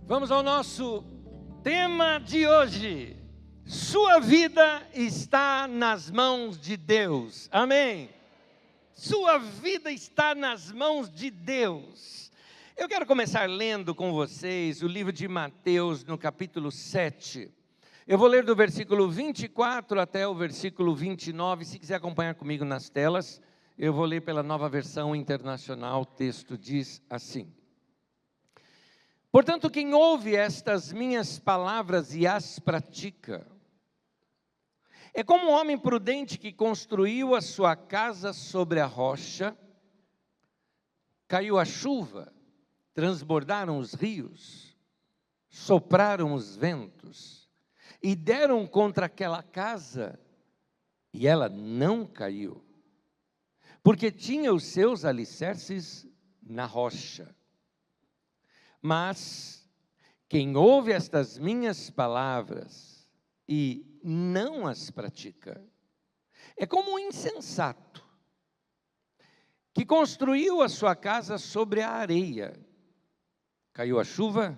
Vamos ao nosso tema de hoje. Sua vida está nas mãos de Deus. Amém? Sua vida está nas mãos de Deus. Eu quero começar lendo com vocês o livro de Mateus, no capítulo 7. Eu vou ler do versículo 24 até o versículo 29. Se quiser acompanhar comigo nas telas, eu vou ler pela Nova Versão Internacional. O texto diz assim: Portanto, quem ouve estas minhas palavras e as pratica, é como um homem prudente que construiu a sua casa sobre a rocha. Caiu a chuva, transbordaram os rios, sopraram os ventos, e deram contra aquela casa, e ela não caiu, porque tinha os seus alicerces na rocha. Mas quem ouve estas minhas palavras e não as pratica, é como um insensato, que construiu a sua casa sobre a areia. Caiu a chuva,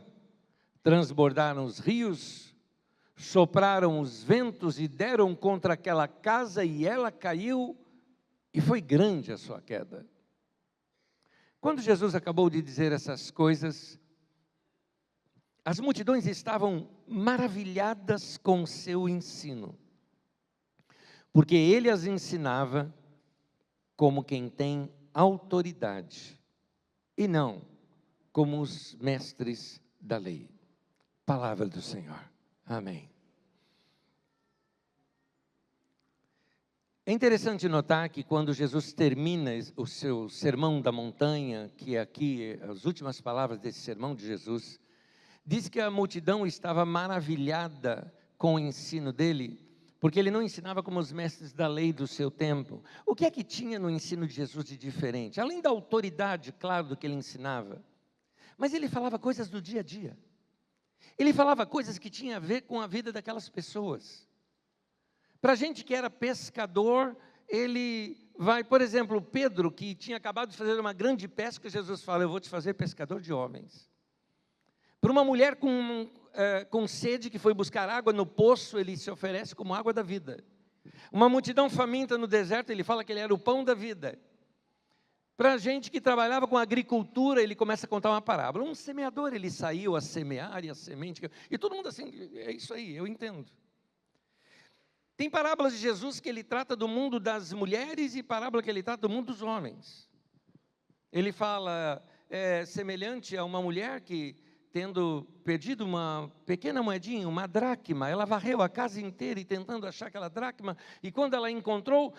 transbordaram os rios, sopraram os ventos e deram contra aquela casa, e ela caiu, e foi grande a sua queda. Quando Jesus acabou de dizer essas coisas, as multidões estavam maravilhadas com o seu ensino, porque ele as ensinava como quem tem autoridade, e não como os mestres da lei. Palavra do Senhor. Amém. É interessante notar que quando Jesus termina o seu sermão da montanha, que é aqui as últimas palavras desse sermão de Jesus, diz que a multidão estava maravilhada com o ensino dele, porque ele não ensinava como os mestres da lei do seu tempo. O que é que tinha no ensino de Jesus de diferente? Além da autoridade, claro, do que ele ensinava, mas ele falava coisas do dia a dia. Ele falava coisas que tinham a ver com a vida daquelas pessoas. Para a gente que era pescador, ele vai, por exemplo, Pedro, que tinha acabado de fazer uma grande pesca, Jesus fala: eu vou te fazer pescador de homens. Para uma mulher com sede que foi buscar água no poço, ele se oferece como água da vida. Uma multidão faminta no deserto, ele fala que ele era o pão da vida. Para a gente que trabalhava com agricultura, ele começa a contar uma parábola. Um semeador, ele saiu a semear e a semente, e todo mundo assim, é isso aí, eu entendo. Tem parábolas de Jesus que ele trata do mundo das mulheres e parábola que ele trata do mundo dos homens. Ele fala, semelhante a uma mulher que, tendo perdido uma pequena moedinha, uma dracma, ela varreu a casa inteira e tentando achar aquela dracma, e quando ela encontrou,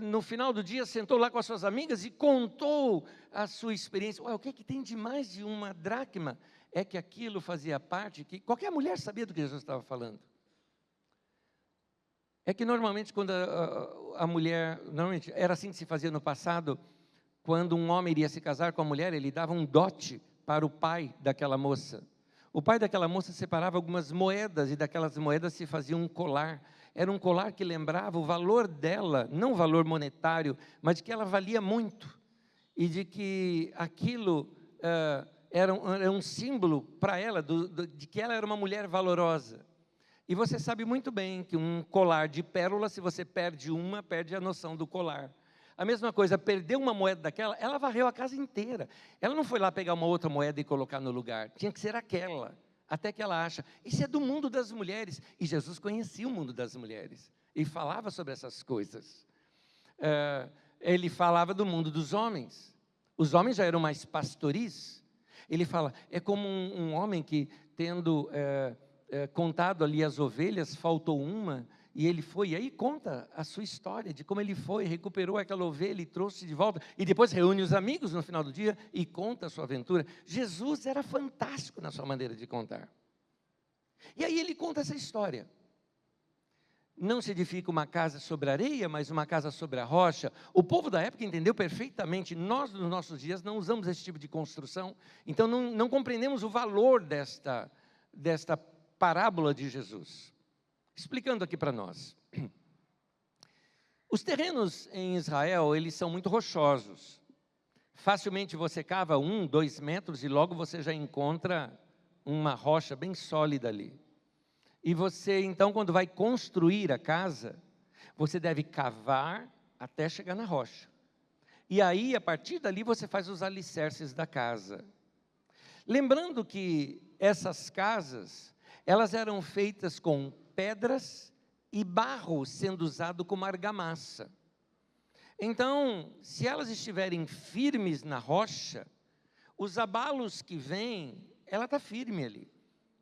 no final do dia, sentou lá com as suas amigas e contou a sua experiência. O que é que tem de mais de uma dracma? É que aquilo fazia parte, que qualquer mulher sabia do que Jesus estava falando. É que normalmente quando a mulher, normalmente era assim que se fazia no passado, quando um homem iria se casar com a mulher, ele dava um dote para o pai daquela moça. O pai daquela moça separava algumas moedas, e daquelas moedas se fazia um colar. Era um colar que lembrava o valor dela, não o valor monetário, mas de que ela valia muito, e de que aquilo era um símbolo para ela, de que ela era uma mulher valorosa. E você sabe muito bem que um colar de pérola, se você perde uma, perde a noção do colar. A mesma coisa, perdeu uma moeda daquela, ela varreu a casa inteira. Ela não foi lá pegar uma outra moeda e colocar no lugar. Tinha que ser aquela, até que ela acha. Isso é do mundo das mulheres. E Jesus conhecia o mundo das mulheres. E falava sobre essas coisas. Ele falava do mundo dos homens. Os homens já eram mais pastoris. Ele fala, é como um homem que, tendo contado ali as ovelhas, faltou uma, e ele foi, e aí conta a sua história, de como ele foi, recuperou aquela ovelha e trouxe de volta, e depois reúne os amigos no final do dia, e conta a sua aventura. Jesus era fantástico na sua maneira de contar. E aí ele conta essa história. Não se edifica uma casa sobre a areia, mas uma casa sobre a rocha. O povo da época entendeu perfeitamente. Nós, nos nossos dias, não usamos esse tipo de construção, então não compreendemos o valor desta parábola de Jesus. Explicando aqui para nós. Os terrenos em Israel, eles são muito rochosos. Facilmente você cava 1, 2 metros e logo você já encontra uma rocha bem sólida ali. E você, então, quando vai construir a casa, você deve cavar até chegar na rocha. E aí, a partir dali, você faz os alicerces da casa. Lembrando que essas casas, elas eram feitas com pedras e barro sendo usado como argamassa. Então, se elas estiverem firmes na rocha, os abalos que vêm, ela está firme ali.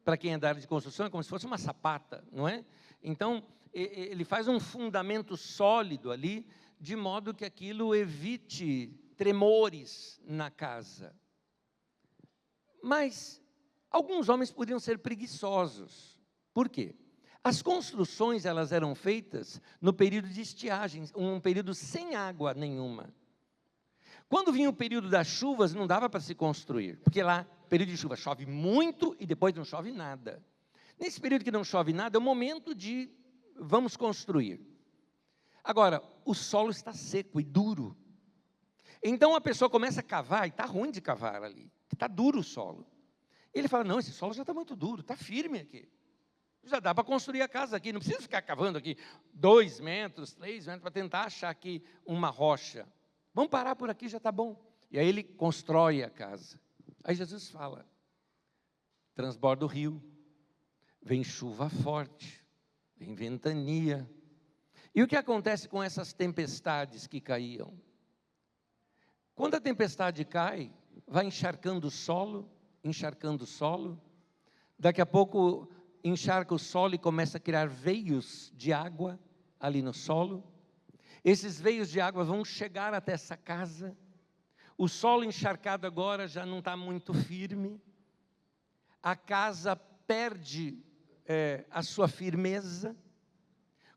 Para quem é da área de construção, é como se fosse uma sapata, não é? Então, ele faz um fundamento sólido ali, de modo que aquilo evite tremores na casa. Mas alguns homens podiam ser preguiçosos. Por quê? As construções, elas eram feitas no período de estiagem, um período sem água nenhuma. Quando vinha o período das chuvas, não dava para se construir, porque lá, período de chuva, chove muito e depois não chove nada. Nesse período que não chove nada, é o momento de vamos construir. Agora, o solo está seco e duro. Então a pessoa começa a cavar, e está ruim de cavar ali, está duro o solo. Ele fala, não, esse solo já está muito duro, está firme aqui. Já dá para construir a casa aqui, não precisa ficar cavando aqui 2 metros, 3 metros, para tentar achar aqui uma rocha. Vamos parar por aqui, já está bom. E aí ele constrói a casa. Aí Jesus fala, transborda o rio, vem chuva forte, vem ventania. E o que acontece com essas tempestades que caíam? Quando a tempestade cai, vai encharcando o solo, daqui a pouco encharca o solo e começa a criar veios de água ali no solo. Esses veios de água vão chegar até essa casa. O solo encharcado agora já não está muito firme. A casa perde a sua firmeza.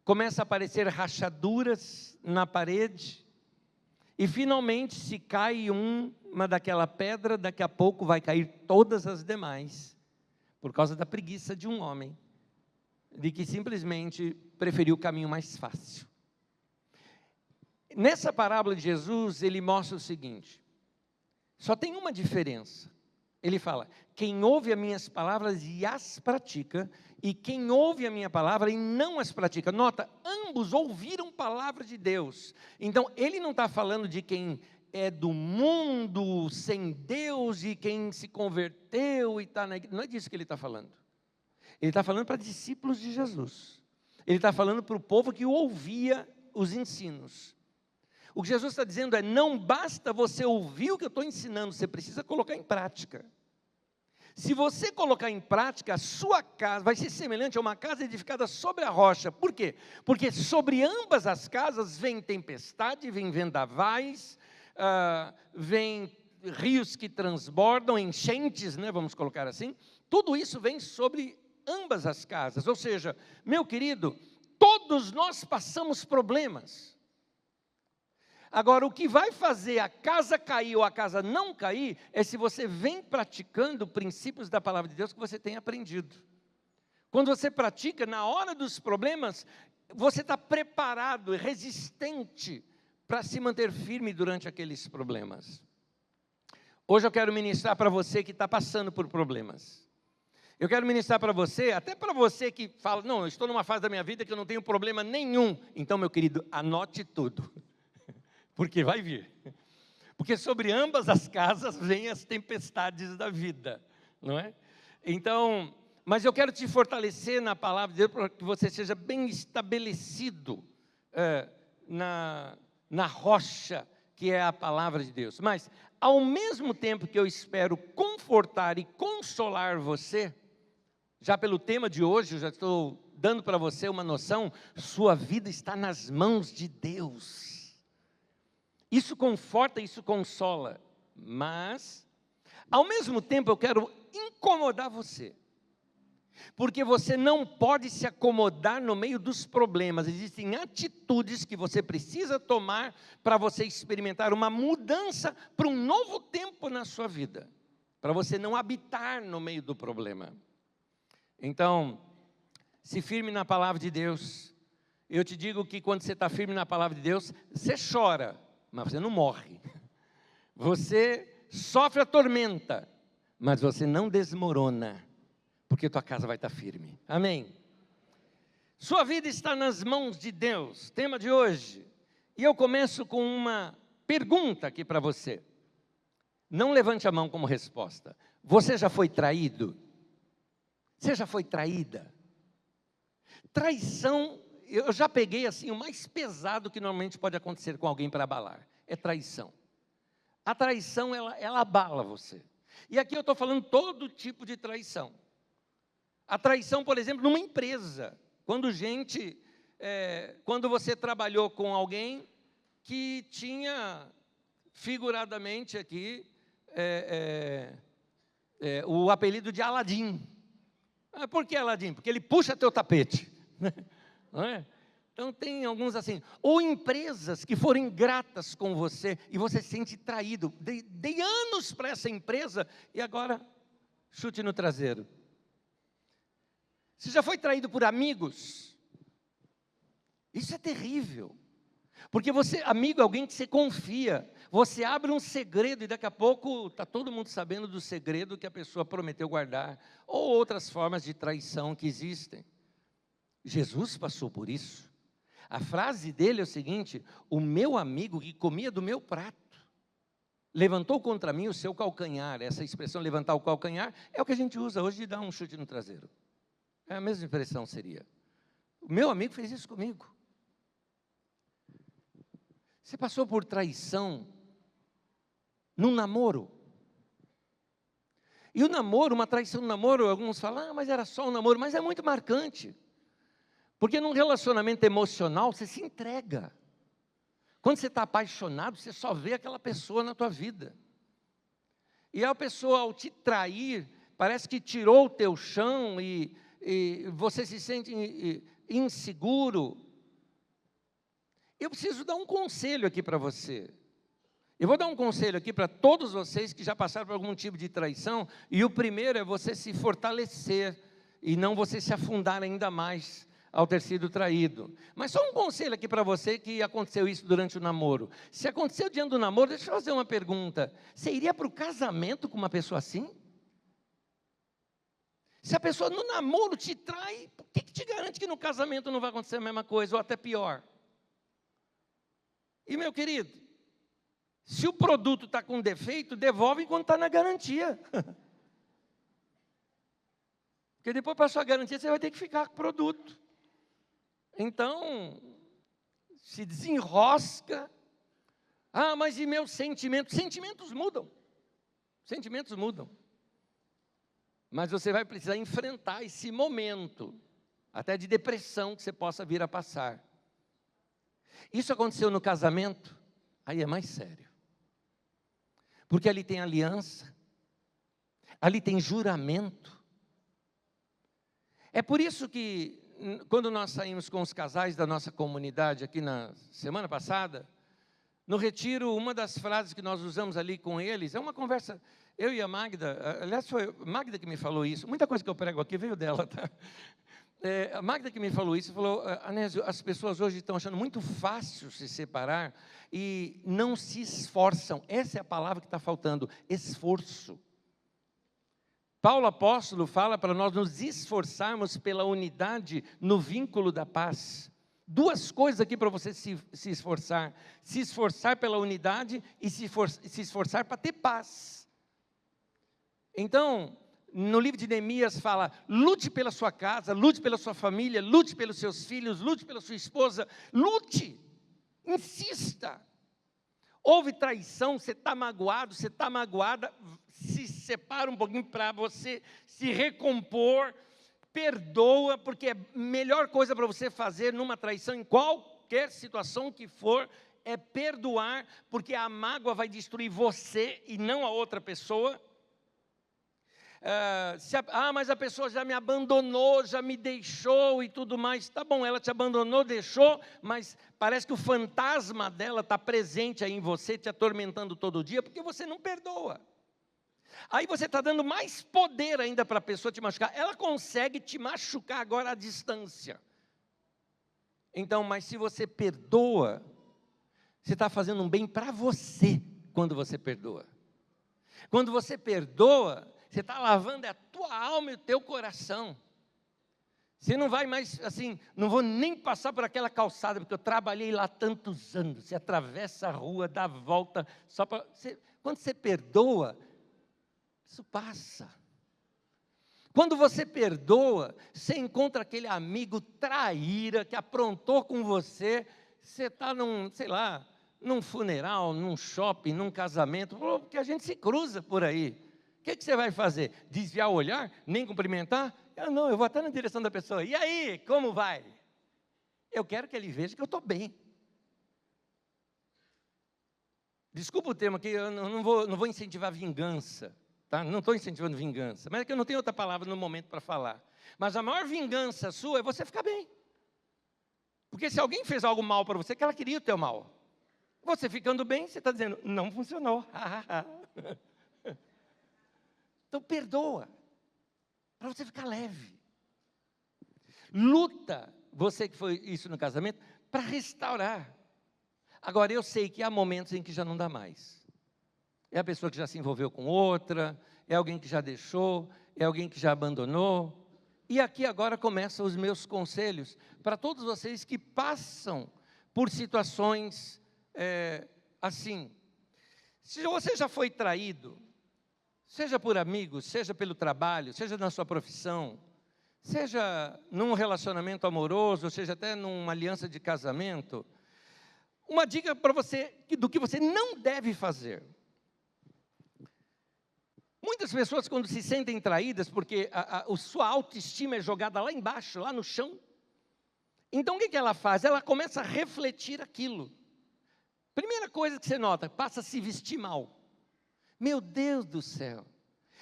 Começa a aparecer rachaduras na parede. E finalmente, se cai uma daquela pedra, daqui a pouco vai cair todas as demais. Por causa da preguiça de um homem, de que simplesmente preferiu o caminho mais fácil. Nessa parábola de Jesus, ele mostra o seguinte, só tem uma diferença. Ele fala, quem ouve as minhas palavras e as pratica, e quem ouve a minha palavra e não as pratica. Nota, ambos ouviram palavra de Deus. Então, ele não está falando de quem é do mundo, sem Deus, e quem se converteu e está na igreja. Não é disso que ele está falando. Ele está falando para discípulos de Jesus. Ele está falando para o povo que ouvia os ensinos. O que Jesus está dizendo é, não basta você ouvir o que eu estou ensinando, você precisa colocar em prática. Se você colocar em prática, a sua casa vai ser semelhante a uma casa edificada sobre a rocha. Por quê? Porque sobre ambas as casas vem tempestade, vem vendavais, vem rios que transbordam, enchentes, né, vamos colocar assim. Tudo isso vem sobre ambas as casas. Ou seja, meu querido, todos nós passamos problemas. Agora, o que vai fazer a casa cair ou a casa não cair, é se você vem praticando princípios da palavra de Deus que você tem aprendido. Quando você pratica, na hora dos problemas, você está preparado e resistente para se manter firme durante aqueles problemas. Hoje eu quero ministrar para você que está passando por problemas. Eu quero ministrar para você, até para você que fala, não, eu estou numa fase da minha vida que eu não tenho problema nenhum. Então, meu querido, anote tudo. Porque vai vir. Porque sobre ambas as casas vêm as tempestades da vida, não é? Então, mas eu quero te fortalecer na palavra de Deus para que você seja bem estabelecido na rocha que é a palavra de Deus. Mas, ao mesmo tempo que eu espero confortar e consolar você, já pelo tema de hoje, eu já estou dando para você uma noção, sua vida está nas mãos de Deus. Isso conforta, isso consola, mas, ao mesmo tempo, eu quero incomodar você, porque você não pode se acomodar no meio dos problemas. Existem atitudes que você precisa tomar para você experimentar uma mudança para um novo tempo na sua vida, para você não habitar no meio do problema. Então, se firme na palavra de Deus. Eu te digo que quando você está firme na palavra de Deus, você chora, mas você não morre. Você sofre a tormenta, mas você não desmorona. porque tua casa vai estar firme. Amém? Sua vida está nas mãos de Deus, tema de hoje. E eu começo com uma pergunta aqui para você. Não levante a mão como resposta. Você já foi traído? Você já foi traída? Traição, eu já peguei assim, o mais pesado que normalmente pode acontecer com alguém para abalar, é traição. A traição, ela abala você. E aqui eu estou falando todo tipo de traição. A traição, por exemplo, numa empresa. Quando você trabalhou com alguém que tinha, figuradamente aqui, o apelido de Aladim. Por que Aladim? Porque ele puxa teu tapete. Não é? Então tem alguns assim. Ou empresas que foram ingratas com você e você se sente traído. Dei anos para essa empresa e agora chute no traseiro. Você já foi traído por amigos? Isso é terrível. Porque amigo é alguém que você confia. Você abre um segredo e daqui a pouco está todo mundo sabendo do segredo que a pessoa prometeu guardar. Ou outras formas de traição que existem. Jesus passou por isso. A frase dele é o seguinte: o meu amigo que comia do meu prato levantou contra mim o seu calcanhar. Essa expressão, levantar o calcanhar, é o que a gente usa hoje de dar um chute no traseiro. É a mesma expressão seria. O meu amigo fez isso comigo. Você passou por traição num namoro. E o namoro, uma traição no namoro, alguns falam, mas era só um namoro, mas é muito marcante. Porque num relacionamento emocional, você se entrega. Quando você está apaixonado, você só vê aquela pessoa na tua vida. E a pessoa, ao te trair, parece que tirou o teu chão e você se sente inseguro. Eu preciso dar um conselho aqui para você. Eu vou dar um conselho aqui para todos vocês que já passaram por algum tipo de traição. E o primeiro é você se fortalecer e não você se afundar ainda mais ao ter sido traído. Mas só um conselho aqui para você que aconteceu isso durante o namoro. Se aconteceu diante do namoro, deixa eu fazer uma pergunta. Você iria para o casamento com uma pessoa assim? Se a pessoa no namoro te trai, o que te garante que no casamento não vai acontecer a mesma coisa, ou até pior? E meu querido, se o produto está com defeito, devolve enquanto está na garantia. Porque depois para a sua garantia você vai ter que ficar com o produto. Então, se desenrosca. Mas e meus sentimentos? Sentimentos mudam. Sentimentos mudam. Mas você vai precisar enfrentar esse momento, até de depressão que você possa vir a passar. Isso aconteceu no casamento, aí é mais sério. Porque ali tem aliança, ali tem juramento. É por isso que, quando nós saímos com os casais da nossa comunidade aqui na semana passada, no retiro, uma das frases que nós usamos ali com eles, é uma conversa, eu e a Magda, aliás foi a Magda que me falou isso, muita coisa que eu prego aqui veio dela, tá? A Magda que me falou isso, falou, Anésio, as pessoas hoje estão achando muito fácil se separar e não se esforçam. Essa é a palavra que está faltando, esforço. Paulo apóstolo fala para nós nos esforçarmos pela unidade no vínculo da paz. Duas coisas aqui para você se esforçar. Se esforçar pela unidade e se esforçar para ter paz. Então, no livro de Neemias fala, lute pela sua casa, lute pela sua família, lute pelos seus filhos, lute pela sua esposa, lute, insista. Houve traição, você está magoado, você está magoada, se separa um pouquinho para você se recompor, perdoa, porque a melhor coisa para você fazer numa traição, em qualquer situação que for, é perdoar, porque a mágoa vai destruir você e não a outra pessoa. Mas a pessoa já me abandonou, já me deixou e tudo mais. Tá bom, ela te abandonou, deixou, mas parece que o fantasma dela está presente aí em você, te atormentando todo dia, porque você não perdoa. Aí você está dando mais poder ainda para a pessoa te machucar. Ela consegue te machucar agora à distância. Então, mas se você perdoa, você está fazendo um bem para você quando você perdoa. Quando você perdoa, Você está lavando a tua alma e o teu coração. Você não vai mais, assim, não vou nem passar por aquela calçada, porque eu trabalhei lá tantos anos. Você atravessa a rua, dá a volta, só para... Quando você perdoa, isso passa. Quando você perdoa, você encontra aquele amigo traíra que aprontou com você, você está num, sei lá, num funeral, num shopping, num casamento, porque a gente se cruza por aí. O que você vai fazer? Desviar o olhar? Nem cumprimentar? Não, eu vou até na direção da pessoa. E aí, como vai? Eu quero que ele veja que eu estou bem. Desculpa o termo aqui, eu não vou incentivar vingança. Tá? Não estou incentivando vingança. Mas é que eu não tenho outra palavra no momento para falar. Mas a maior vingança sua é você ficar bem. Porque se alguém fez algo mal para você, que ela queria o teu mal. Você ficando bem, você está dizendo, não funcionou. Então perdoa. Para você ficar leve. Luta, você que foi isso no casamento, para restaurar. Agora, eu sei que há momentos em que já não dá mais. É a pessoa que já se envolveu com outra, é alguém que já deixou, é alguém que já abandonou. E aqui agora começam os meus conselhos para todos vocês que passam por situações assim. Se você já foi traído, seja por amigos, seja pelo trabalho, seja na sua profissão, seja num relacionamento amoroso, seja até numa aliança de casamento, uma dica para você do que você não deve fazer. Muitas pessoas, quando se sentem traídas, porque a sua autoestima é jogada lá embaixo, lá no chão, então o que ela faz? Ela começa a refletir aquilo. Primeira coisa que você nota, passa a se vestir mal. Meu Deus do céu.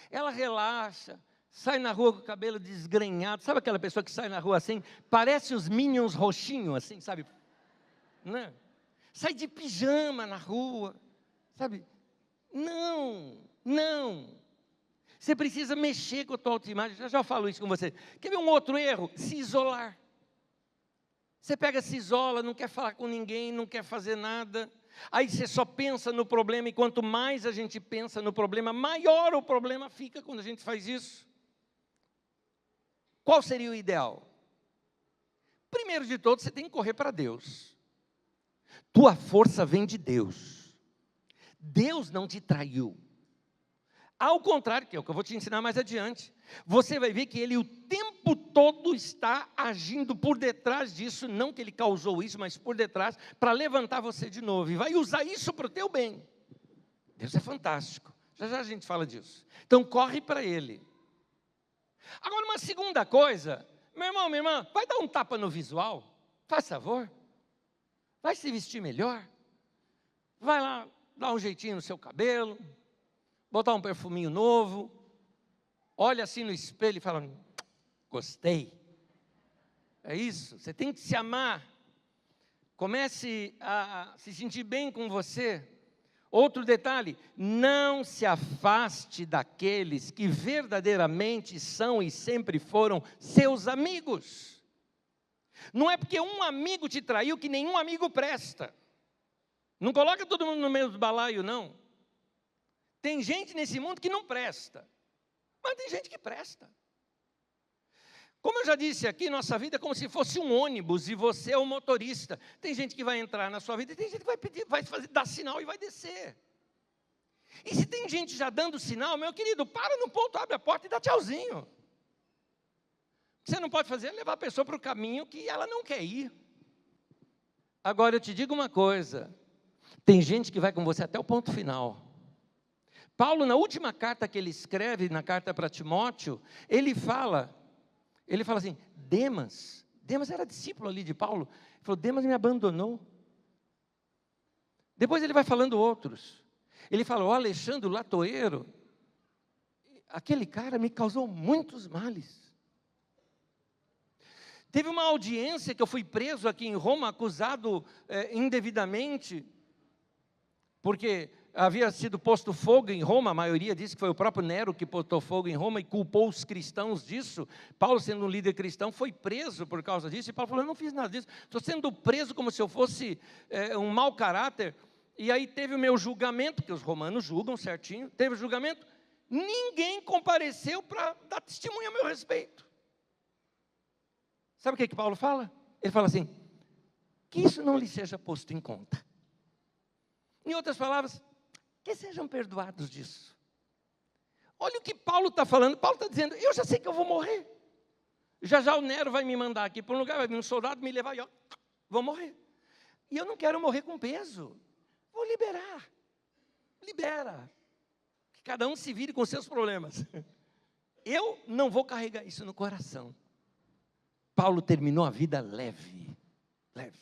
Ela relaxa, sai na rua com o cabelo desgrenhado. Sabe aquela pessoa que sai na rua assim? Parece os Minions roxinhos, assim, sabe? Né? Sai de pijama na rua, sabe? Não. Você precisa mexer com a tua autoimagem. Já falo isso com você. Quer ver um outro erro? Se isolar. Você pega, se isola, não quer falar com ninguém, não quer fazer nada. Aí você só pensa no problema, e quanto mais a gente pensa no problema, maior o problema fica quando a gente faz isso. Qual seria o ideal? Primeiro de todos, você tem que correr para Deus. Tua força vem de Deus. Deus não te traiu. Ao contrário, que é o que eu vou te ensinar mais adiante, você vai ver que Ele o tempo todo está agindo por detrás disso, não que Ele causou isso, mas por detrás, para levantar você de novo, e vai usar isso para o teu bem. Deus é fantástico, já a gente fala disso. Então corre para Ele. Agora uma segunda coisa, meu irmão, minha irmã, vai dar um tapa no visual, faz favor, vai se vestir melhor, vai lá dar um jeitinho no seu cabelo, botar um perfuminho novo, olha assim no espelho e fala, gostei. É isso, você tem que se amar. Comece a se sentir bem com você. Outro detalhe, não se afaste daqueles que verdadeiramente são e sempre foram seus amigos. Não é porque um amigo te traiu que nenhum amigo presta. Não coloca todo mundo no mesmo balaio, não. Tem gente nesse mundo que não presta, mas tem gente que presta. Como eu já disse aqui, nossa vida é como se fosse um ônibus e você é o motorista. Tem gente que vai entrar na sua vida e tem gente que vai pedir, dar sinal e vai descer. E se tem gente já dando sinal, meu querido, para no ponto, abre a porta e dá tchauzinho. O que você não pode fazer é levar a pessoa para o caminho que ela não quer ir. Agora eu te digo uma coisa, tem gente que vai com você até o ponto final. Paulo, na última carta que ele escreve, na carta para Timóteo, ele fala assim, Demas era discípulo ali de Paulo, ele falou, Demas me abandonou. Depois ele vai falando outros, ele fala, o Alexandre, o latoeiro, aquele cara me causou muitos males. Teve uma audiência que eu fui preso aqui em Roma, acusado indevidamente, porque havia sido posto fogo em Roma, a maioria diz que foi o próprio Nero que botou fogo em Roma e culpou os cristãos disso. Paulo, sendo um líder cristão, foi preso por causa disso, e Paulo falou, eu não fiz nada disso, estou sendo preso como se eu fosse um mau caráter. E aí teve o meu julgamento, porque os romanos julgam certinho, teve o julgamento, Ninguém compareceu para dar testemunho a meu respeito. Sabe o que Paulo fala? Ele fala assim, que isso não lhe seja posto em conta. Em outras palavras, que sejam perdoados disso. Olha o que Paulo está falando. Paulo está dizendo, eu já sei que eu vou morrer. Já já o Nero vai me mandar aqui para um lugar, vai vir um soldado me levar e ó, vou morrer. E eu não quero morrer com peso. Vou liberar. Libera. Que cada um se vire com seus problemas. Eu não vou carregar isso no coração. Paulo terminou a vida leve. Leve.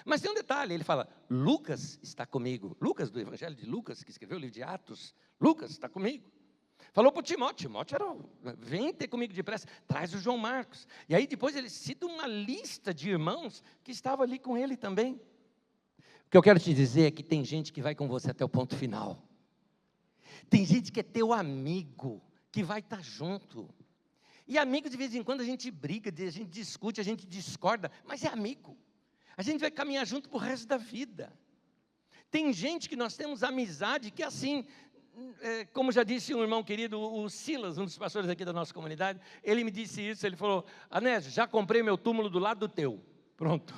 Mas tem um detalhe, ele fala, Lucas está comigo. Lucas, do Evangelho de Lucas, que escreveu o livro de Atos. Lucas está comigo. Falou para o Timóteo, Timóteo era, vem ter comigo depressa, traz o João Marcos. E aí depois ele cita uma lista de irmãos que estavam ali com ele também. O que eu quero te dizer é que tem gente que vai com você até o ponto final. Tem gente que é teu amigo, que vai estar junto. E amigo, de vez em quando a gente briga, a gente discute, a gente discorda, mas é amigo. A gente vai caminhar junto para o resto da vida. Tem gente que nós temos amizade que assim, como já disse um irmão querido, o Silas, um dos pastores aqui da nossa comunidade, ele me disse isso, ele falou, Anésio, já comprei meu túmulo do lado do teu. Pronto.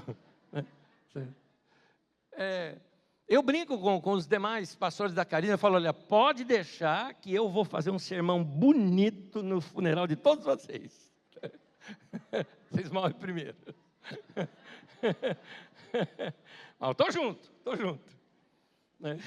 Eu brinco com os demais pastores da Carina, eu falo, olha, pode deixar que eu vou fazer um sermão bonito no funeral de todos vocês. Vocês morrem primeiro. Mas estou junto. Né?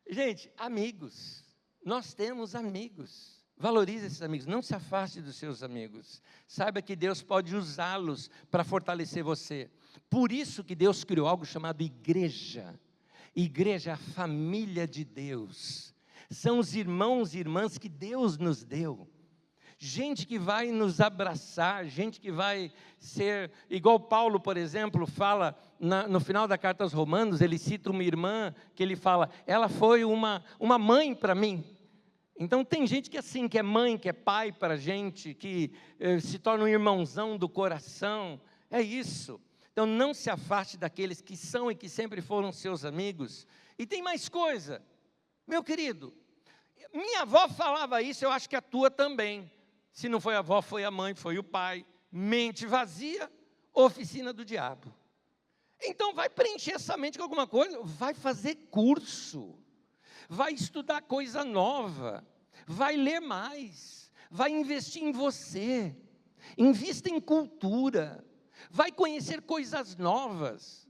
Gente, amigos, nós temos amigos, valorize esses amigos, não se afaste dos seus amigos, saiba que Deus pode usá-los para fortalecer você, por isso que Deus criou algo chamado igreja, igreja é a família de Deus, são os irmãos e irmãs que Deus nos deu, gente que vai nos abraçar, gente que vai ser, igual Paulo, por exemplo, fala, no final da carta aos Romanos, ele cita uma irmã, que ele fala, ela foi uma mãe para mim. Então tem gente que é assim, que é mãe, que é pai para a gente, que se torna um irmãozão do coração, é isso. Então não se afaste daqueles que são e que sempre foram seus amigos. E tem mais coisa, meu querido, minha avó falava isso, eu acho que a tua também. Se não foi a avó, foi a mãe, foi o pai. Mente vazia, oficina do diabo. Então vai preencher essa mente com alguma coisa, vai fazer curso, vai estudar coisa nova, vai ler mais, vai investir em você, invista em cultura, vai conhecer coisas novas.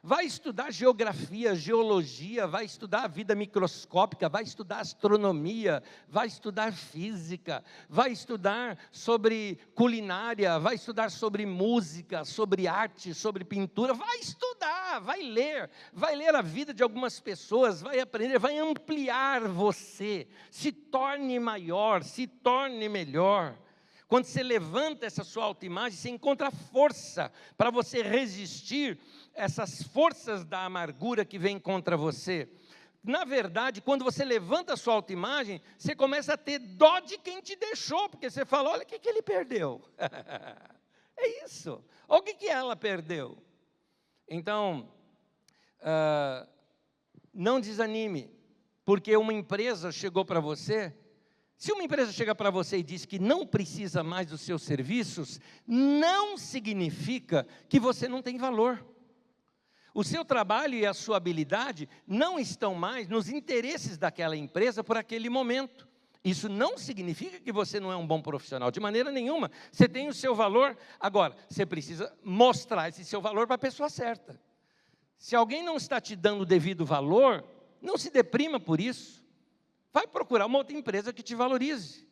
Vai estudar geografia, geologia, vai estudar a vida microscópica, vai estudar astronomia, vai estudar física, vai estudar sobre culinária, vai estudar sobre música, sobre arte, sobre pintura, vai estudar, vai ler a vida de algumas pessoas, vai aprender, vai ampliar você, se torne maior, se torne melhor. Quando você levanta essa sua autoimagem, você encontra força para você resistir essas forças da amargura que vem contra você. Na verdade, quando você levanta a sua autoimagem, você começa a ter dó de quem te deixou, porque você fala, olha o que ele perdeu. É isso. Olha o que ela perdeu. Então, não desanime, porque uma empresa chegou para você. Se uma empresa chega para você e diz que não precisa mais dos seus serviços, não significa que você não tem valor. O seu trabalho e a sua habilidade não estão mais nos interesses daquela empresa por aquele momento. Isso não significa que você não é um bom profissional, de maneira nenhuma. Você tem o seu valor, agora, você precisa mostrar esse seu valor para a pessoa certa. Se alguém não está te dando o devido valor, não se deprima por isso. Vai procurar uma outra empresa que te valorize.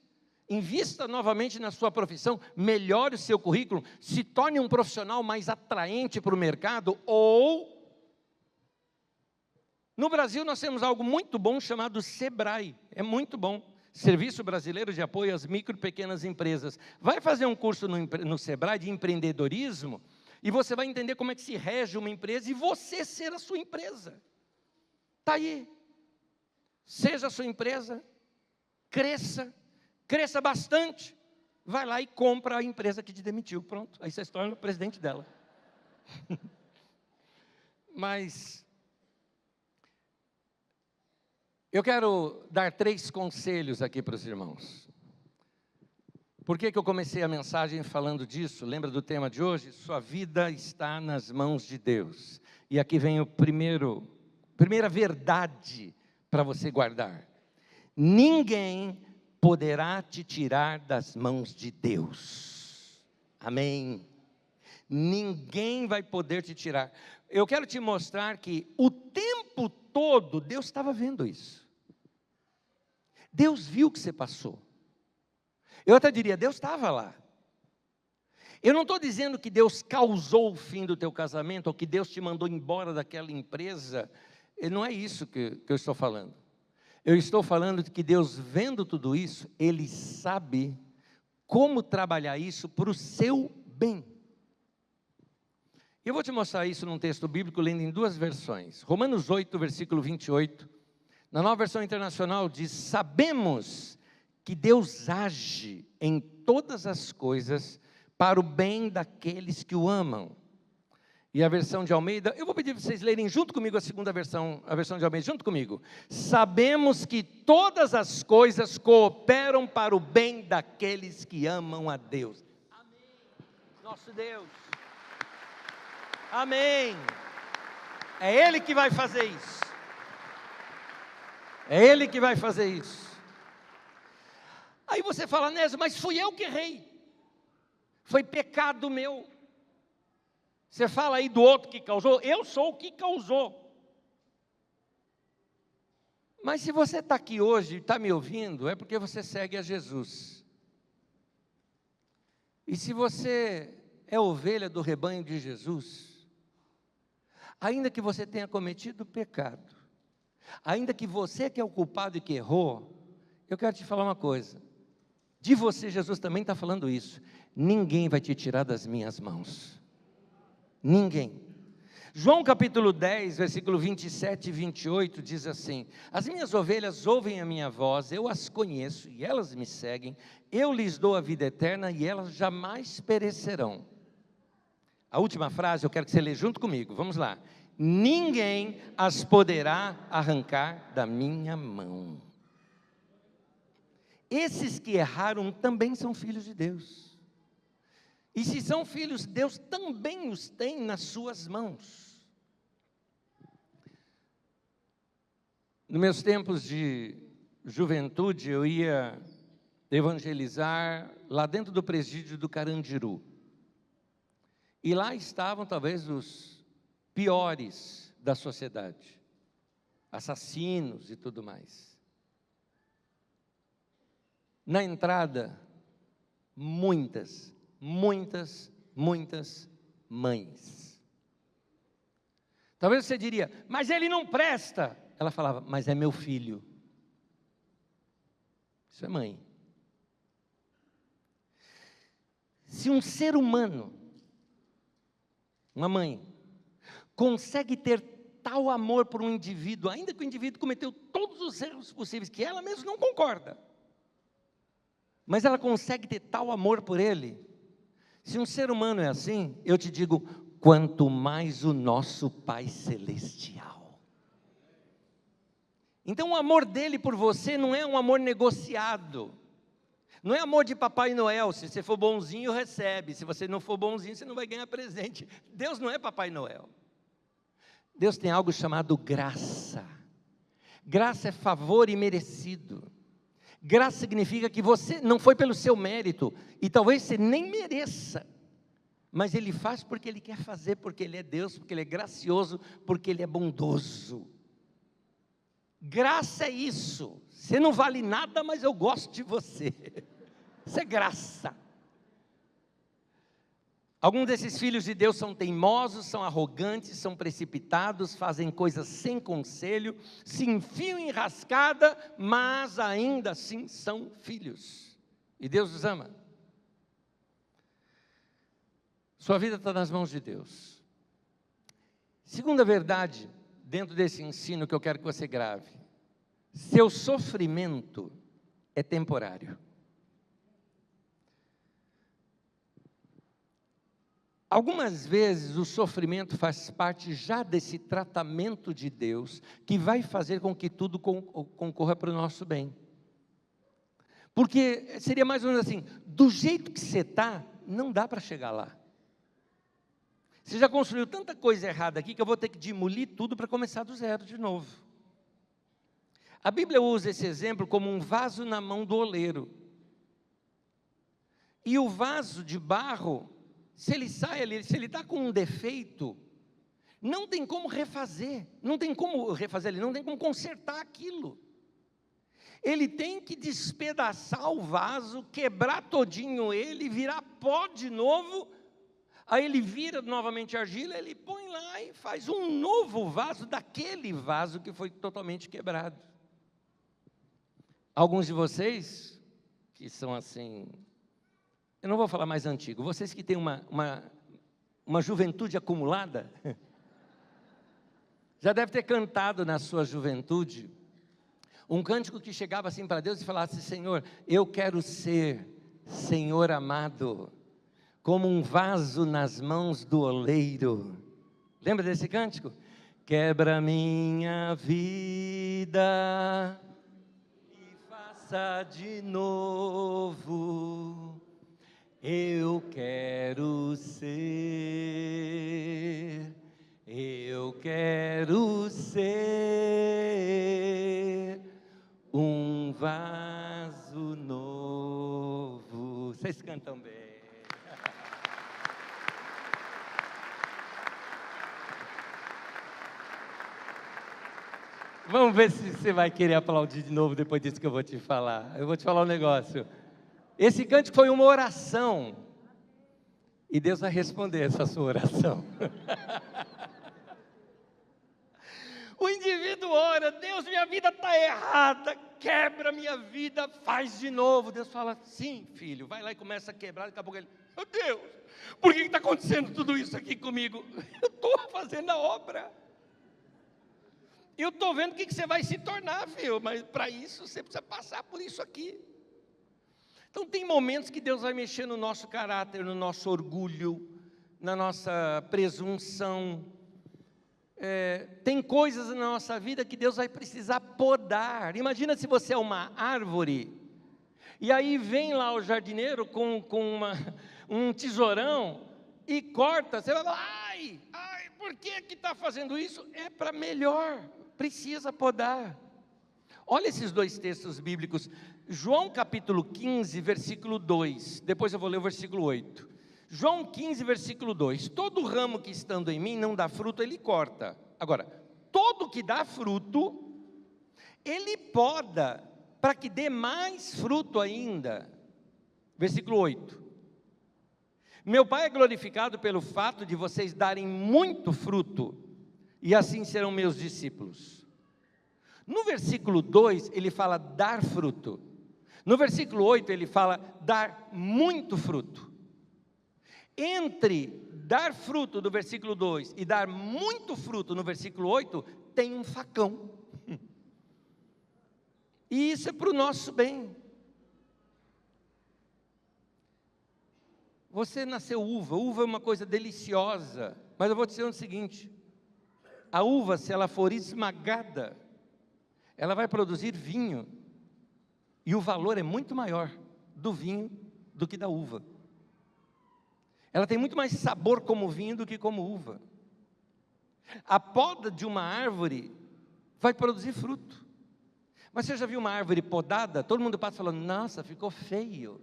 Invista novamente na sua profissão, melhore o seu currículo, se torne um profissional mais atraente para o mercado, ou... No Brasil nós temos algo muito bom chamado SEBRAE, é muito bom, Serviço Brasileiro de Apoio às Micro e Pequenas Empresas. Vai fazer um curso no SEBRAE de empreendedorismo, e você vai entender como é que se rege uma empresa, e você ser a sua empresa. Está aí. Seja a sua empresa, cresça bastante, vai lá e compra a empresa que te demitiu, pronto, aí você se torna o presidente dela. Mas, Eu quero dar 3 conselhos aqui para os irmãos. Por que eu comecei a mensagem falando disso? Lembra do tema de hoje? Sua vida está nas mãos de Deus. E aqui vem primeira verdade para você guardar. Ninguém poderá te tirar das mãos de Deus. Amém. Ninguém vai poder te tirar. Eu quero te mostrar que o tempo todo Deus estava vendo isso. Deus viu o que você passou. Eu até diria, Deus estava lá. Eu não estou dizendo que Deus causou o fim do teu casamento, ou que Deus te mandou embora daquela empresa. Não é isso que eu estou falando. Eu estou falando de que Deus, vendo tudo isso, Ele sabe como trabalhar isso para o seu bem. Eu vou te mostrar isso num texto bíblico, lendo em 2 versões. Romanos 8, versículo 28. Na Nova Versão Internacional diz: sabemos que Deus age em todas as coisas para o bem daqueles que o amam. E a versão de Almeida, eu vou pedir para vocês lerem junto comigo a segunda versão, a versão de Almeida, junto comigo. Sabemos que todas as coisas cooperam para o bem daqueles que amam a Deus. Amém. Nosso Deus. Amém. É Ele que vai fazer isso. É Ele que vai fazer isso. Aí você fala, Nésio, mas fui eu que errei. Foi pecado meu. Você fala aí do outro que causou, eu sou o que causou. Mas se você está aqui hoje e está me ouvindo, é porque você segue a Jesus. E se você é ovelha do rebanho de Jesus, ainda que você tenha cometido pecado, ainda que você que é o culpado e que errou, eu quero te falar uma coisa. De você, Jesus também está falando isso. Ninguém vai te tirar das minhas mãos. Ninguém. João capítulo 10, versículo 27 e 28 diz assim: as minhas ovelhas ouvem a minha voz, eu as conheço e elas me seguem, eu lhes dou a vida eterna e elas jamais perecerão. A última frase eu quero que você lê junto comigo, vamos lá. Ninguém as poderá arrancar da minha mão. Esses que erraram também são filhos de Deus. E se são filhos, Deus também os tem nas suas mãos. Nos meus tempos de juventude, eu ia evangelizar lá dentro do presídio do Carandiru. E lá estavam talvez os piores da sociedade. Assassinos e tudo mais. Na entrada, muitas mães. Talvez você diria, mas ele não presta. Ela falava, mas é meu filho. Isso é mãe. Se um ser humano, uma mãe, consegue ter tal amor por um indivíduo, ainda que o indivíduo cometeu todos os erros possíveis, que ela mesma não concorda, mas ela consegue ter tal amor por ele. Se um ser humano é assim, eu te digo, quanto mais o nosso Pai Celestial. Então o amor dele por você não é um amor negociado. Não é amor de Papai Noel, se você for bonzinho recebe, se você não for bonzinho você não vai ganhar presente. Deus não é Papai Noel. Deus tem algo chamado graça. Graça é favor imerecido. Graça significa que você não foi pelo seu mérito, e talvez você nem mereça, mas Ele faz porque Ele quer fazer, porque Ele é Deus, porque Ele é gracioso, porque Ele é bondoso. Graça é isso, você não vale nada, mas eu gosto de você, isso é graça. Alguns desses filhos de Deus são teimosos, são arrogantes, são precipitados, fazem coisas sem conselho, se enfiam em rascada, mas ainda assim são filhos. E Deus os ama. Sua vida está nas mãos de Deus. Segunda verdade, dentro desse ensino que eu quero que você grave: seu sofrimento é temporário. Algumas vezes o sofrimento faz parte já desse tratamento de Deus, que vai fazer com que tudo concorra para o nosso bem. Porque seria mais ou menos assim, do jeito que você está, não dá para chegar lá. Você já construiu tanta coisa errada aqui, que eu vou ter que demolir tudo para começar do zero de novo. A Bíblia usa esse exemplo como um vaso na mão do oleiro. E o vaso de barro, se ele sai ali, se ele está com um defeito, não tem como refazer, não tem como consertar aquilo. Ele tem que despedaçar o vaso, quebrar todinho ele, virar pó de novo, aí ele vira novamente argila, ele põe lá e faz um novo vaso daquele vaso que foi totalmente quebrado. Alguns de vocês, que são assim, eu não vou falar mais antigo, vocês que têm uma juventude acumulada, já deve ter cantado na sua juventude, um cântico que chegava assim para Deus e falasse: Senhor, eu quero ser, Senhor amado, como um vaso nas mãos do oleiro. Lembra desse cântico? Quebra minha vida e faça de novo. Eu quero ser um vaso novo. Vocês cantam bem. Vamos ver se você vai querer aplaudir de novo depois disso que eu vou te falar. Eu vou te falar um negócio. Esse cântico foi uma oração. E Deus vai responder essa sua oração. O indivíduo ora: Deus, minha vida está errada, quebra minha vida, faz de novo. Deus fala: sim, filho, vai lá e começa a quebrar. Daqui a pouco ele: meu Deus, por que está acontecendo tudo isso aqui comigo? Eu estou fazendo a obra. Eu estou vendo o que você vai se tornar, filho, mas para isso você precisa passar por isso aqui. Então tem momentos que Deus vai mexer no nosso caráter, no nosso orgulho, na nossa presunção. Tem coisas na nossa vida que Deus vai precisar podar. Imagina se você é uma árvore, e aí vem lá o jardineiro com um tesourão e corta. Você vai falar: ai, por que está fazendo isso? É para melhor, precisa podar. Olha esses dois textos bíblicos, João capítulo 15, versículo 2, depois eu vou ler o versículo 8. João 15, versículo 2, todo ramo que estando em mim não dá fruto, ele corta. Agora, todo que dá fruto, ele poda, para que dê mais fruto ainda. Versículo 8. Meu Pai é glorificado pelo fato de vocês darem muito fruto, e assim serão meus discípulos. No versículo 2, ele fala dar fruto. No versículo 8, ele fala dar muito fruto. Entre dar fruto do versículo 2 e dar muito fruto no versículo 8, tem um facão. E isso é para o nosso bem. Você nasceu uva, uva é uma coisa deliciosa, mas eu vou te dizer o seguinte: a uva, se ela for esmagada, ela vai produzir vinho, e o valor é muito maior do vinho do que da uva. Ela tem muito mais sabor como vinho do que como uva. A poda de uma árvore vai produzir fruto. Mas você já viu uma árvore podada? Todo mundo passa falando: nossa, ficou feio.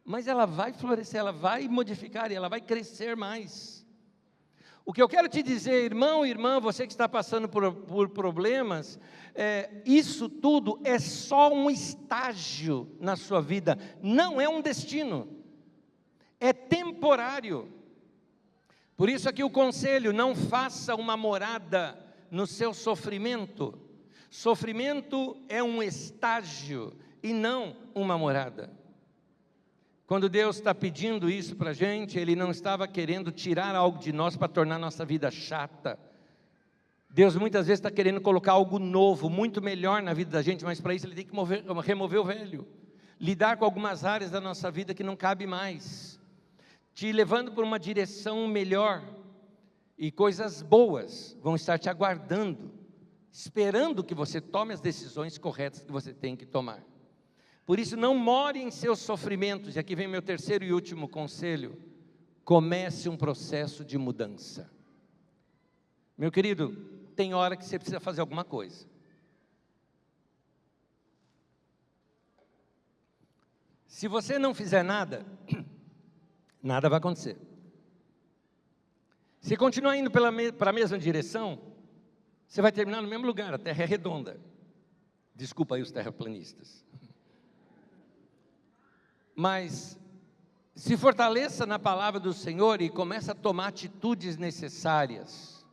Mas ela vai florescer, ela vai modificar e ela vai crescer mais. O que eu quero te dizer, irmão e irmã, você que está passando por problemas, isso tudo é só um estágio na sua vida, não é um destino, é temporário. Por isso aqui o conselho: não faça uma morada no seu sofrimento. Sofrimento é um estágio e não uma morada. Quando Deus está pedindo isso para a gente, Ele não estava querendo tirar algo de nós para tornar nossa vida chata. Deus muitas vezes está querendo colocar algo novo, muito melhor na vida da gente, mas para isso Ele tem que remover o velho, lidar com algumas áreas da nossa vida que não cabe mais. te levando por uma direção melhor, e coisas boas vão estar te aguardando, esperando que você tome as decisões corretas que você tem que tomar. Por isso, não more em seus sofrimentos, e aqui vem meu terceiro e último conselho: comece um processo de mudança. Meu querido, tem hora que você precisa fazer alguma coisa. Se você não fizer nada, nada vai acontecer. Se continuar indo para a mesma direção, você vai terminar no mesmo lugar. A terra é redonda. Desculpa aí os terraplanistas. Mas se fortaleça na palavra do Senhor e comece a tomar atitudes necessárias.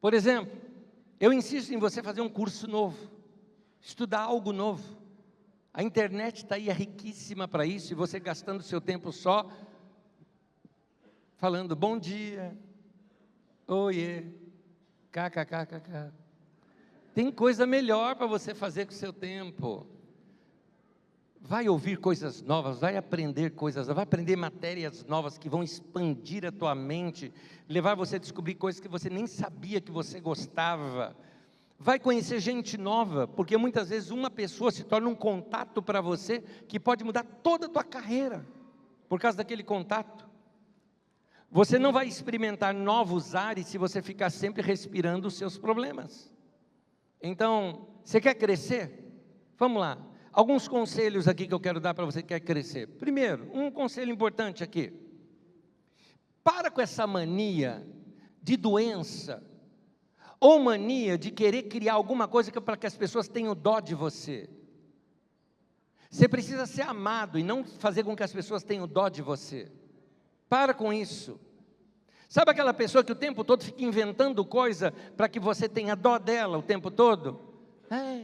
Por exemplo, eu insisto em você fazer um curso novo, estudar algo novo. A internet está aí, é riquíssima para isso, e você gastando seu tempo só falando bom dia, oiê, kkkk. Tem coisa melhor para você fazer com o seu tempo. Vai ouvir coisas novas, vai aprender coisas novas, vai aprender matérias novas que vão expandir a tua mente, levar você a descobrir coisas que você nem sabia que você gostava. Vai conhecer gente nova, porque muitas vezes uma pessoa se torna um contato para você, que pode mudar toda a tua carreira, por causa daquele contato. Você não vai experimentar novos ares se você ficar sempre respirando os seus problemas. Então, você quer crescer? Vamos lá. Alguns conselhos aqui que eu quero dar para você que quer crescer. Primeiro, um conselho importante aqui. Para com essa mania de doença, ou mania de querer criar alguma coisa para que as pessoas tenham dó de você. Você precisa ser amado e não fazer com que as pessoas tenham dó de você. Para com isso. Sabe aquela pessoa que o tempo todo fica inventando coisa para que você tenha dó dela o tempo todo?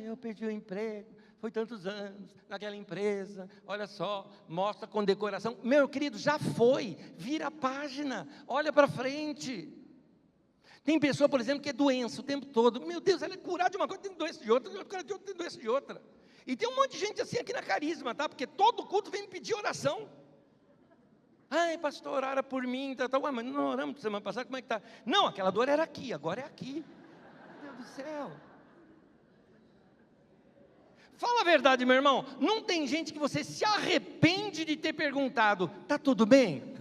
Eu perdi o emprego, foi tantos anos naquela empresa, olha só, mostra com decoração. Meu querido, já foi, vira a página, olha para frente. Tem pessoa, por exemplo, que é doença o tempo todo. Meu Deus, ela é curada de uma coisa, tem doença de outra, tem doença de outra. E tem um monte de gente assim aqui na Carisma, tá? Porque todo culto vem me pedir oração. Ai, pastor, ora por mim, tá. Ué, mas não oramos semana passada, como é que está? Não, aquela dor era aqui, agora é aqui. Meu Deus do céu. Fala a verdade, meu irmão, não tem gente que você se arrepende de ter perguntado, está tudo bem?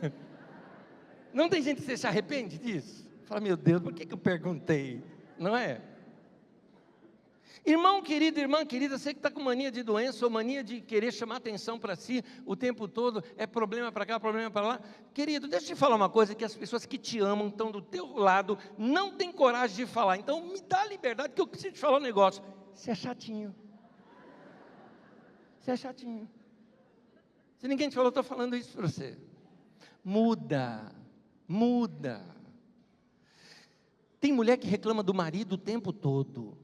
Não tem gente que você se arrepende disso? Fala, meu Deus, por que eu perguntei? Não é? Irmão querido, irmã querida, você que está com mania de doença ou mania de querer chamar atenção para si o tempo todo, é problema para cá, problema para lá. Querido, deixa eu te falar uma coisa, que as pessoas que te amam, estão do teu lado, não têm coragem de falar. Então me dá a liberdade, que eu preciso te falar um negócio. Você é chatinho. Você é chatinho. Se ninguém te falou, eu estou falando isso para você. Muda. Tem mulher que reclama do marido o tempo todo.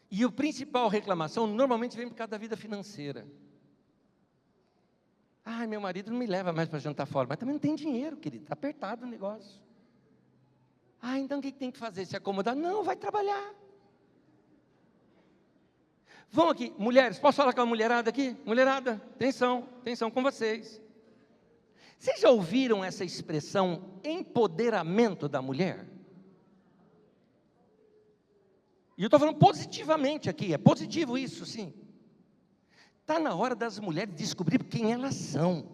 E a principal reclamação normalmente vem por causa da vida financeira. Ai, meu marido não me leva mais para jantar fora, mas também não tem dinheiro, querido, está apertado o negócio. Então o que tem que fazer? Se acomodar? Não, vai trabalhar. Vamos aqui, mulheres, posso falar com a mulherada aqui? Mulherada, atenção com vocês. Vocês já ouviram essa expressão, empoderamento da mulher? E eu estou falando positivamente aqui, é positivo isso, sim. Está na hora das mulheres descobrir quem elas são.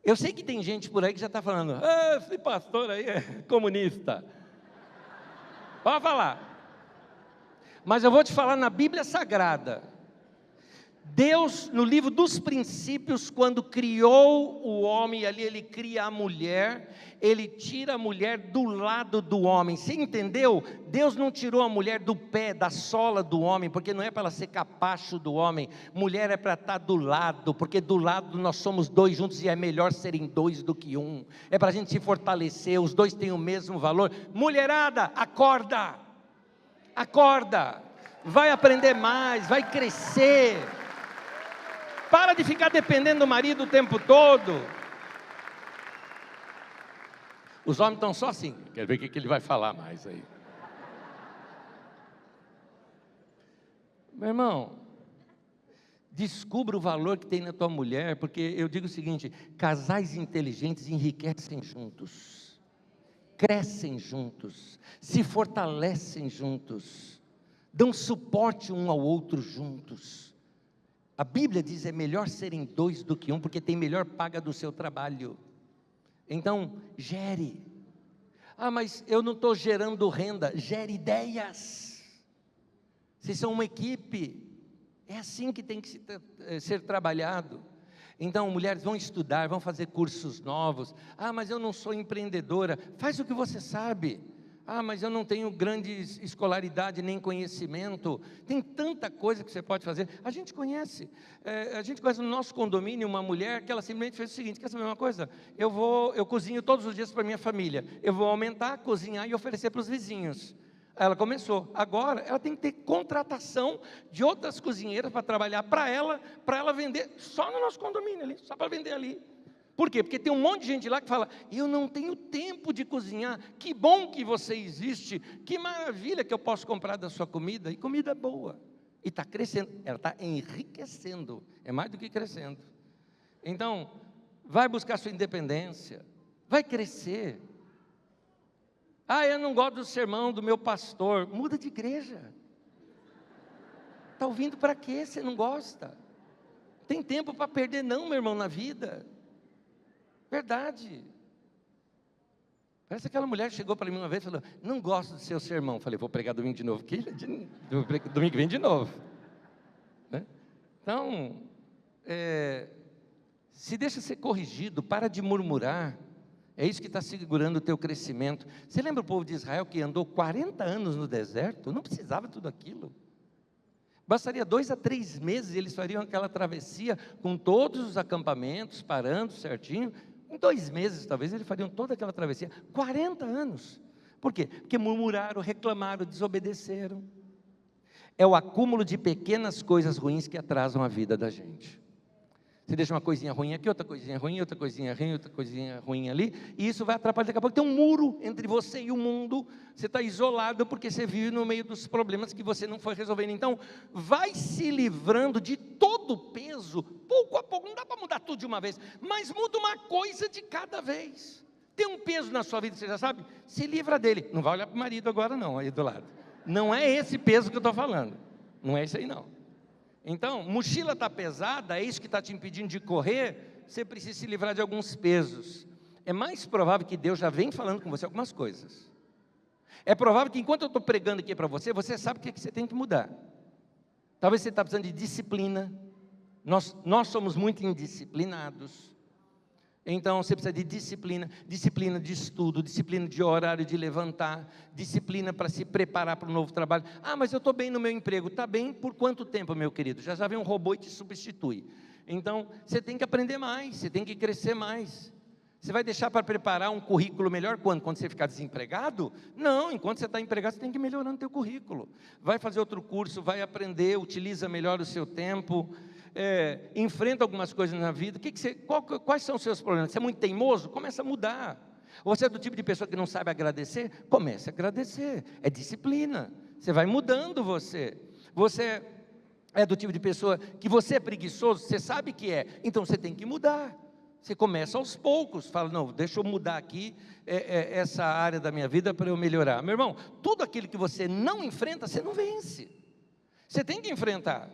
Eu sei que tem gente por aí que já está falando, esse pastor aí é comunista. Pode falar. Mas eu vou te falar na Bíblia Sagrada. Deus, no livro dos princípios, quando criou o homem, ali ele cria a mulher, ele tira a mulher do lado do homem. Você entendeu? Deus não tirou a mulher do pé, da sola do homem, porque não é para ela ser capacho do homem. Mulher é para estar do lado, porque do lado nós somos dois juntos e é melhor serem dois do que um. É para a gente se fortalecer, os dois têm o mesmo valor. Mulherada, acorda, vai aprender mais, vai crescer. Para de ficar dependendo do marido o tempo todo. Os homens estão só assim. Quero ver o que ele vai falar mais aí. Meu irmão, Descubra o valor que tem na tua mulher, porque eu digo o seguinte: casais inteligentes enriquecem juntos, crescem juntos, se fortalecem juntos, dão suporte um ao outro juntos. A Bíblia diz: é melhor serem dois do que um, porque tem melhor paga do seu trabalho. Então, gere. Ah, mas eu não estou gerando renda. Gere ideias. Vocês são uma equipe. É assim que tem que ser trabalhado. Então, mulheres vão estudar, vão fazer cursos novos. Ah, mas eu não sou empreendedora. Faz o que você sabe. Ah, mas eu não tenho grande escolaridade nem conhecimento. Tem tanta coisa que você pode fazer. A gente conhece no nosso condomínio uma mulher que ela simplesmente fez o seguinte: quer saber uma coisa? Eu cozinho todos os dias para minha família. Eu vou aumentar, cozinhar e oferecer para os vizinhos. Ela começou. Agora ela tem que ter contratação de outras cozinheiras para trabalhar para ela vender só no nosso condomínio ali, só para vender ali. Por quê? Porque tem um monte de gente lá que fala: eu não tenho tempo de cozinhar. Que bom que você existe, que maravilha que eu posso comprar da sua comida, e comida boa, e está crescendo, ela está enriquecendo, é mais do que crescendo. Então, vai buscar sua independência, vai crescer. Ah, eu não gosto do sermão do meu pastor. Muda de igreja. Está ouvindo para quê? Você não gosta? Tem tempo para perder não, meu irmão, na vida. Verdade. Parece aquela mulher que chegou para mim uma vez e falou: não gosto do seu sermão. Falei: vou pregar domingo de novo. Domingo vem de novo. Né? Então, se deixa ser corrigido, para de murmurar. É isso que está segurando o teu crescimento. Você lembra o povo de Israel que andou 40 anos no deserto? Não precisava de tudo aquilo. Bastaria 2 a 3 meses, eles fariam aquela travessia com todos os acampamentos, parando certinho. Em 2 meses, talvez, eles fariam toda aquela travessia. 40 anos. Por quê? Porque murmuraram, reclamaram, desobedeceram. É o acúmulo de pequenas coisas ruins que atrasam a vida da gente. Você deixa uma coisinha ruim aqui, outra coisinha ruim, outra coisinha ruim, outra coisinha ruim ali, e isso vai atrapalhar. Daqui a pouco tem um muro entre você e o mundo. Você está isolado porque você vive no meio dos problemas que você não foi resolvendo. Então, vai se livrando de todo o peso, pouco a pouco. Não dá para mudar tudo de uma vez, mas muda uma coisa de cada vez. Tem um peso na sua vida, você já sabe? Se livra dele. Não vai olhar para o marido agora não, aí do lado. Não é esse peso que eu estou falando. Não é isso aí não. Então, mochila está pesada, é isso que está te impedindo de correr, você precisa se livrar de alguns pesos. É mais provável que Deus já vem falando com você algumas coisas. É provável que enquanto eu estou pregando aqui para você, você sabe o que você tem que mudar. Talvez você está precisando de disciplina. Nós somos muito indisciplinados. Então, você precisa de disciplina de estudo, disciplina de horário de levantar, disciplina para se preparar para o novo trabalho. Ah, mas eu estou bem no meu emprego. Está bem por quanto tempo, meu querido? Já vem um robô e te substitui. Então, você tem que aprender mais, você tem que crescer mais. Você vai deixar para preparar um currículo melhor quando? Quando você ficar desempregado? Não, enquanto você está empregado, você tem que ir melhorando o teu currículo. Vai fazer outro curso, vai aprender, utiliza melhor o seu tempo. Enfrenta algumas coisas na vida. Quais são os seus problemas? Você é muito teimoso? Começa a mudar. Ou você é do tipo de pessoa que não sabe agradecer? Comece a agradecer. É disciplina. Você vai mudando você. Você é do tipo de pessoa que você é preguiçoso? Você sabe que é. Então você tem que mudar. Você começa aos poucos. Fala: não, deixa eu mudar aqui essa área da minha vida para eu melhorar. Meu irmão, tudo aquilo que você não enfrenta, você não vence. Você tem que enfrentar.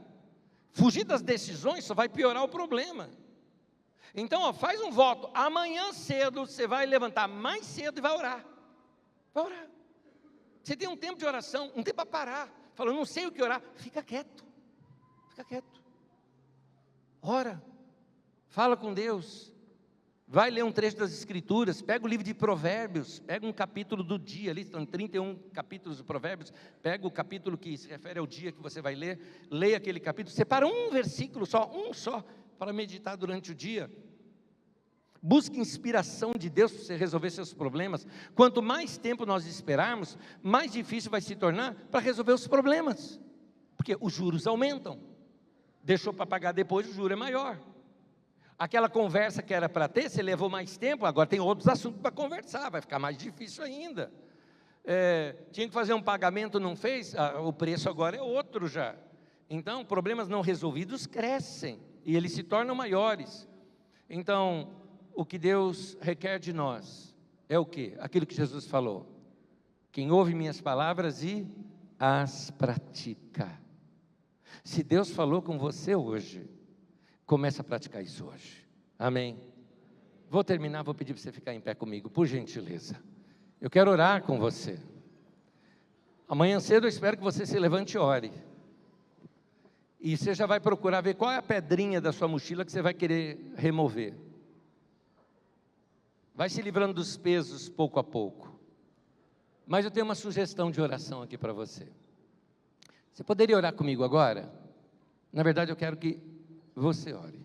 Fugir das decisões só vai piorar o problema. Então, faz um voto. Amanhã cedo você vai levantar mais cedo e vai orar. Vai orar. Você tem um tempo de oração, um tempo para parar. Fala: não sei o que orar. Fica quieto. Fica quieto. Ora. Fala com Deus. Vai ler um trecho das Escrituras. Pega o livro de Provérbios. Pega um capítulo do dia. Ali estão 31 capítulos de Provérbios. Pega o capítulo que se refere ao dia que você vai ler. Leia aquele capítulo. Separa um versículo só, um só, para meditar durante o dia. Busque inspiração de Deus para você resolver seus problemas. Quanto mais tempo nós esperarmos, mais difícil vai se tornar para resolver os problemas. Porque os juros aumentam. Deixou para pagar depois, o juro é maior. Aquela conversa que era para ter, você levou mais tempo, agora tem outros assuntos para conversar, vai ficar mais difícil ainda. Tinha que fazer um pagamento, não fez, o preço agora é outro já. Então, problemas não resolvidos crescem e eles se tornam maiores. Então, o que Deus requer de nós é o quê? Aquilo que Jesus falou. Quem ouve minhas palavras e as pratica. Se Deus falou com você hoje, comece a praticar isso hoje. Amém? Vou terminar, vou pedir para você ficar em pé comigo, por gentileza. Eu quero orar com você. Amanhã cedo eu espero que você se levante e ore. E você já vai procurar ver qual é a pedrinha da sua mochila que você vai querer remover. Vai se livrando dos pesos pouco a pouco. Mas eu tenho uma sugestão de oração aqui para você. Você poderia orar comigo agora? Na verdade, eu quero que você ore.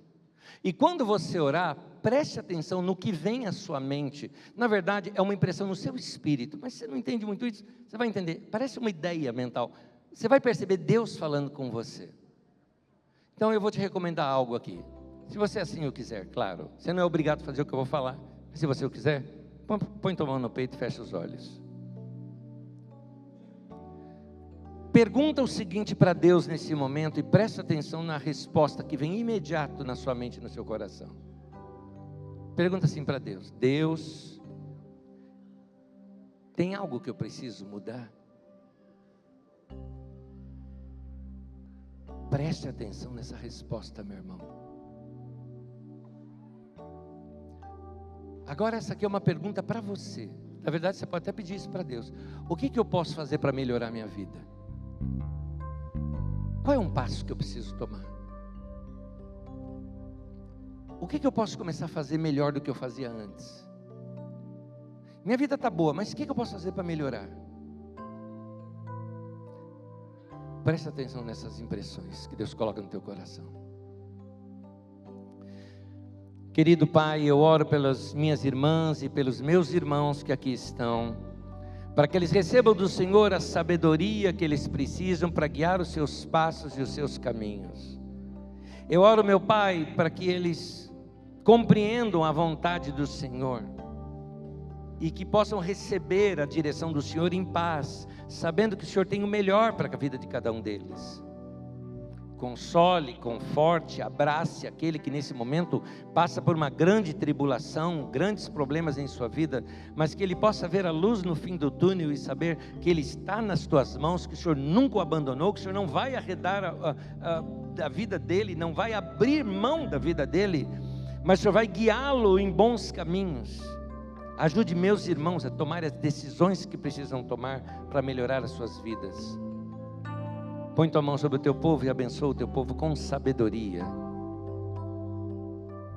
E quando você orar, preste atenção no que vem à sua mente. Na verdade, é uma impressão no seu espírito. Mas você não entende muito isso, você vai entender. Parece uma ideia mental. Você vai perceber Deus falando com você. Então, eu vou te recomendar algo aqui. Se você assim o quiser, claro. Você não é obrigado a fazer o que eu vou falar. Mas se você o quiser, põe tua mão no peito e fecha os olhos. Pergunta o seguinte para Deus nesse momento e presta atenção na resposta que vem imediato na sua mente e no seu coração. Pergunta assim para Deus: Deus, tem algo que eu preciso mudar? Preste atenção nessa resposta, meu irmão. Agora essa aqui é uma pergunta para você. Na verdade você pode até pedir isso para Deus. O que eu posso fazer para melhorar minha vida? Qual é um passo que eu preciso tomar? O que eu posso começar a fazer melhor do que eu fazia antes? Minha vida está boa, mas o que eu posso fazer para melhorar? Presta atenção nessas impressões que Deus coloca no teu coração. Querido Pai, eu oro pelas minhas irmãs e pelos meus irmãos que aqui estão, para que eles recebam do Senhor a sabedoria que eles precisam para guiar os seus passos e os seus caminhos. Eu oro, meu Pai, para que eles compreendam a vontade do Senhor e que possam receber a direção do Senhor em paz, sabendo que o Senhor tem o melhor para a vida de cada um deles. Console, conforte, abrace aquele que nesse momento passa por uma grande tribulação, grandes problemas em sua vida, mas que ele possa ver a luz no fim do túnel e saber que ele está nas tuas mãos, que o Senhor nunca o abandonou, que o Senhor não vai arredar a vida dele, não vai abrir mão da vida dele, mas o Senhor vai guiá-lo em bons caminhos. Ajude meus irmãos a tomar as decisões que precisam tomar para melhorar as suas vidas. Põe tua mão sobre o teu povo e abençoa o teu povo com sabedoria.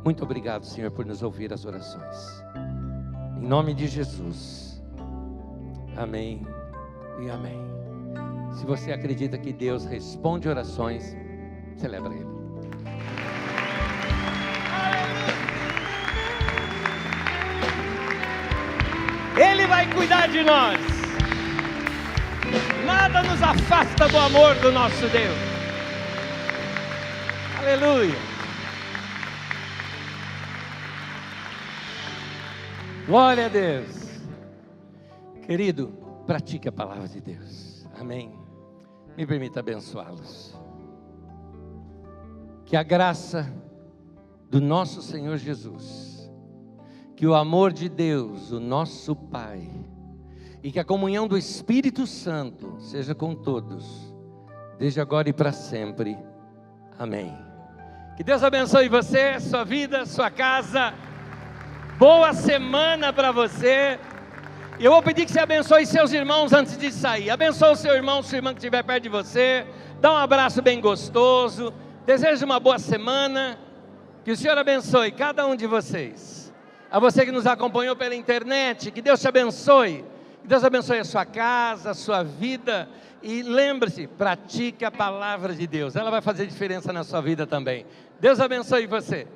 Muito obrigado, Senhor, por nos ouvir as orações. Em nome de Jesus. Amém e amém. Se você acredita que Deus responde orações, celebra Ele. Ele vai cuidar de nós. Nada nos afasta do amor do nosso Deus. Aleluia. Glória a Deus. Querido, pratique a palavra de Deus. Amém. Me permita abençoá-los. Que a graça do nosso Senhor Jesus, que o amor de Deus, o nosso Pai, e que a comunhão do Espírito Santo seja com todos, desde agora e para sempre. Amém. Que Deus abençoe você, sua vida, sua casa. Boa semana para você. Eu vou pedir que você abençoe seus irmãos antes de sair. Abençoe o seu irmão, sua irmã que estiver perto de você. Dá um abraço bem gostoso. Desejo uma boa semana. Que o Senhor abençoe cada um de vocês. A você que nos acompanhou pela internet, que Deus te abençoe. Que Deus abençoe a sua casa, a sua vida. E lembre-se, pratique a palavra de Deus. Ela vai fazer diferença na sua vida também. Deus abençoe você.